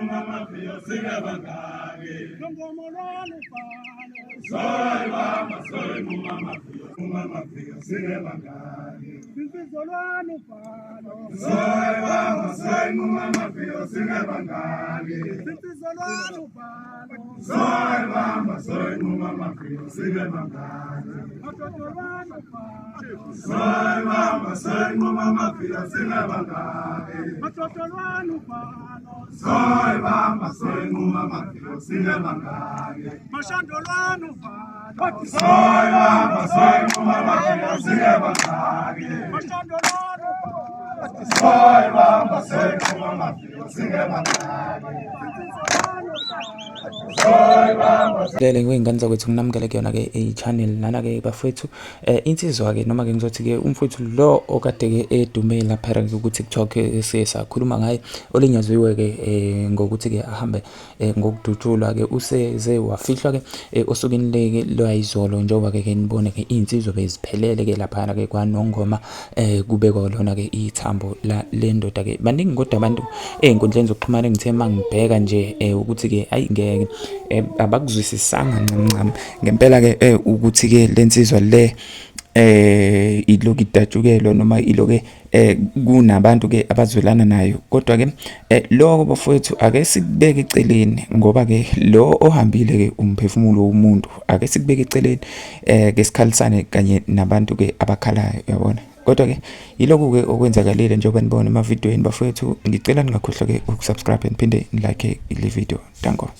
mama pio siga bangage. Soy mama pio siga bangage. Soy mama pio siga bangage. Soy mama pio siga bangage. Soy mama pio siga bangage. Soy mama pio siga bangage. Mashandolano palo. Soy mama pio siga bangage. Mashandolano palo. Soy mama pio siga bangage. Lele ngiyingane zakwethu nginamukele kuyona ke i-channel nana ke bafowethu insizwa ke noma ke ngizothi ke umfowethu lo okade ke edume lapha ke ukuthi TikTok siye sakhuluma ngaye olinyaziwe ke ngokuthi ke ahambe ngokudutshulwa ke useze wafihlwa ke osukini leke lwayizolo njengoba ke nibone ke insizwa beziphelele ke lapha ke kwaNongoma kubekwa lona ke ithambo la lendoda ke baningi kodwa abantu einkundleni zokuxhumana engithe mangibheka nje ukuthi ke ayingeke abakuzwisisanga ncam ngempela ke ukuthi ke lensizwa le iloku idatshukelwa noma iloke kunabantu ke abazwelana nayo kodwa ke lokho bafowethu ake sikubeke eceleni ngoba ke lo ohambile ke umphefumulo womuntu ake sikubeke eceleni ke sikhalisane kanye nabantu ke abakhalayo yabona kodwa ke yiloko ke okwenzakalile njengoba nibona ama video bafowethu ngicela ningakhohlwa ke ukusubscribe and phinde nilike le video danko.